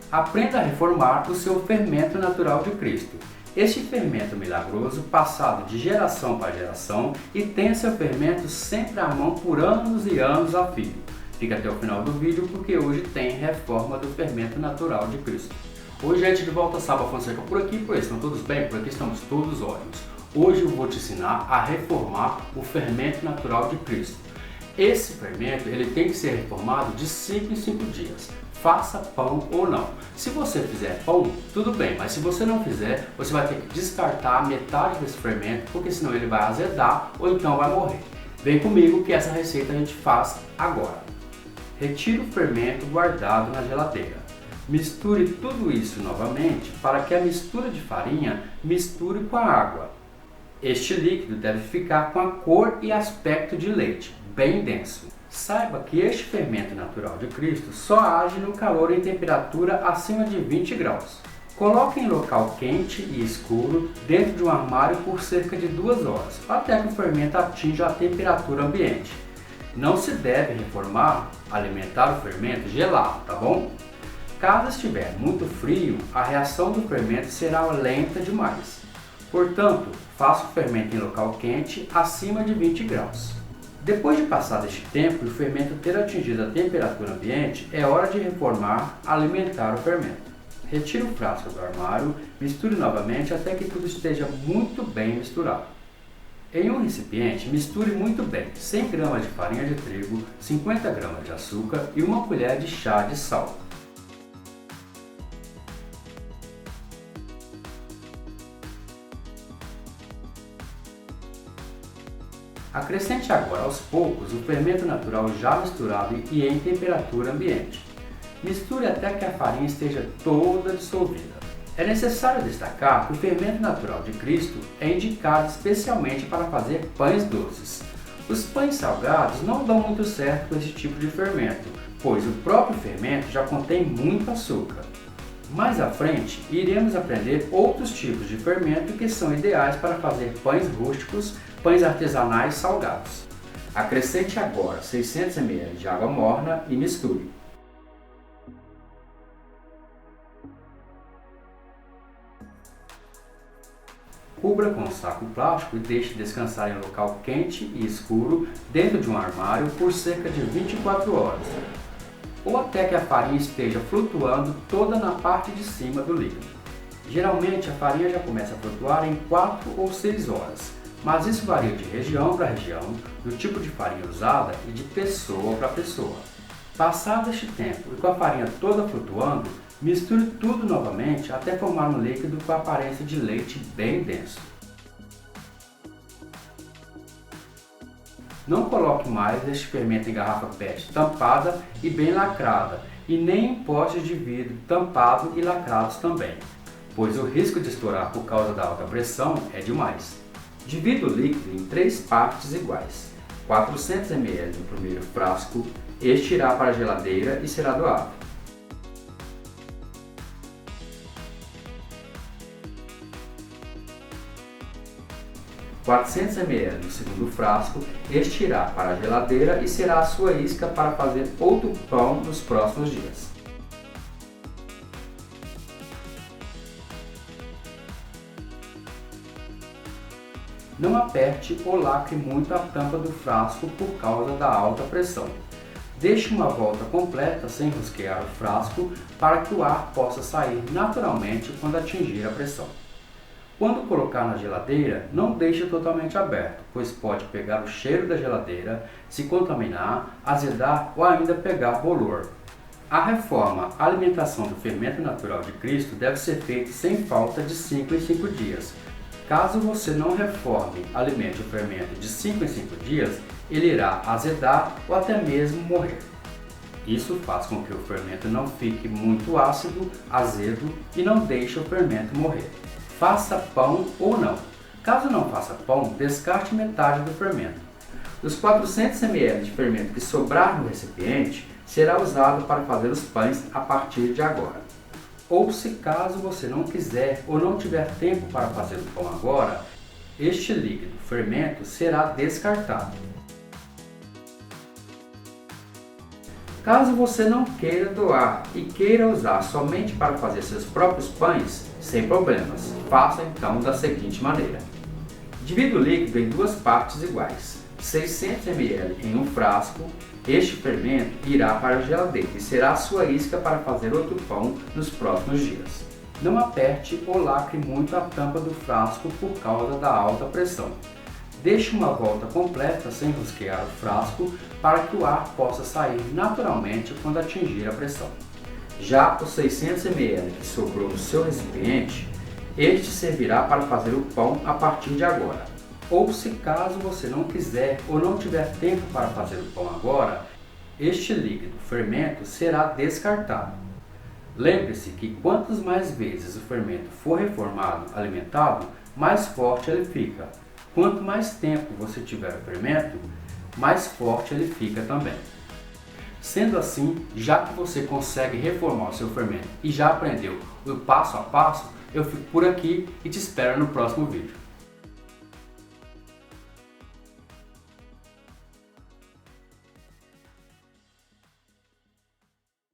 Aprenda a reformar o seu fermento natural de Cristo. Este fermento milagroso, passado de geração para geração, e tenha seu fermento sempre à mão por anos e anos a fio. Fica até o final do vídeo porque hoje tem reforma do fermento natural de Cristo. Oi gente, de volta, Saba Fonseca por aqui, por aí estão todos bem? Por aqui estamos todos ótimos. Hoje eu vou te ensinar a reformar o fermento natural de Cristo. Esse fermento ele tem que ser reformado de 5 em 5 dias. Faça pão ou não. Se você fizer pão, tudo bem, mas se você não fizer, você vai ter que descartar metade desse fermento, porque senão ele vai azedar ou então vai morrer. Vem comigo que essa receita a gente faz agora. Retire o fermento guardado na geladeira. Misture tudo isso novamente para que a mistura de farinha misture com a água. Este líquido deve ficar com a cor e aspecto de leite, bem denso. Saiba que este fermento natural de Cristo só age no calor em temperatura acima de 20 graus. Coloque em local quente e escuro dentro de um armário por cerca de 2 horas, até que o fermento atinja a temperatura ambiente. Não se deve reformar, alimentar o fermento gelado, tá bom? Caso estiver muito frio, a reação do fermento será lenta demais. Portanto, faça o fermento em local quente acima de 20 graus. Depois de passado este tempo e o fermento ter atingido a temperatura ambiente, é hora de reformar, alimentar o fermento. Retire o frasco do armário, misture novamente até que tudo esteja muito bem misturado. Em um recipiente, misture muito bem 100 gramas de farinha de trigo, 50 gramas de açúcar e uma colher de chá de sal. Acrescente agora aos poucos o fermento natural já misturado e em temperatura ambiente. Misture até que a farinha esteja toda dissolvida. É necessário destacar que o fermento natural de Cristo é indicado especialmente para fazer pães doces. Os pães salgados não dão muito certo com esse tipo de fermento, pois o próprio fermento já contém muito açúcar. Mais à frente, iremos aprender outros tipos de fermento que são ideais para fazer pães rústicos, pães artesanais salgados. Acrescente agora 600 ml de água morna e misture. Cubra com um saco plástico e deixe descansar em local quente e escuro dentro de um armário por cerca de 24 horas. Ou até que a farinha esteja flutuando toda na parte de cima do líquido. Geralmente a farinha já começa a flutuar em 4 ou 6 horas, mas isso varia de região para região, do tipo de farinha usada e de pessoa para pessoa. Passado este tempo e com a farinha toda flutuando, misture tudo novamente até formar um líquido com aparência de leite bem denso. Não coloque mais este fermento em garrafa PET tampada e bem lacrada, e nem em potes de vidro tampado e lacrados também, pois o risco de estourar por causa da alta pressão é demais. Divida o líquido em 3 partes iguais. 400 ml no primeiro frasco, este irá para a geladeira e será doado. 400 ml no segundo frasco, este irá para a geladeira e será a sua isca para fazer outro pão nos próximos dias. Não aperte ou lacre muito a tampa do frasco por causa da alta pressão. Deixe uma volta completa sem rosquear o frasco para que o ar possa sair naturalmente quando atingir a pressão. Quando colocar na geladeira, não deixe totalmente aberto, pois pode pegar o cheiro da geladeira, se contaminar, azedar ou ainda pegar bolor. A reforma, alimentação do fermento natural de Cristo deve ser feita sem falta de 5 em 5 dias. Caso você não reforme, alimente o fermento de 5 em 5 dias, ele irá azedar ou até mesmo morrer. Isso faz com que o fermento não fique muito ácido, azedo e não deixe o fermento morrer. Faça pão ou não. Caso não faça pão, descarte metade do fermento. Os 400 ml de fermento que sobrar no recipiente será usado para fazer os pães a partir de agora. Ou se caso você não quiser ou não tiver tempo para fazer o pão agora, este líquido, fermento, será descartado. Caso você não queira doar e queira usar somente para fazer seus próprios pães, sem problemas, faça então da seguinte maneira. Divida o líquido em duas partes iguais, 600 ml em um frasco. Este fermento irá para a geladeira e será a sua isca para fazer outro pão nos próximos dias. Não aperte ou lacre muito a tampa do frasco por causa da alta pressão. Deixe uma volta completa sem rosquear o frasco para que o ar possa sair naturalmente quando atingir a pressão. Já os 600 ml que sobrou no seu recipiente, este servirá para fazer o pão a partir de agora. Ou se caso você não quiser ou não tiver tempo para fazer o pão agora, este líquido fermento será descartado. Lembre-se que quantas mais vezes o fermento for reformado, alimentado, mais forte ele fica. Quanto mais tempo você tiver o fermento, mais forte ele fica também. Sendo assim, já que você consegue reformar o seu fermento e já aprendeu o passo a passo, eu fico por aqui e te espero no próximo vídeo.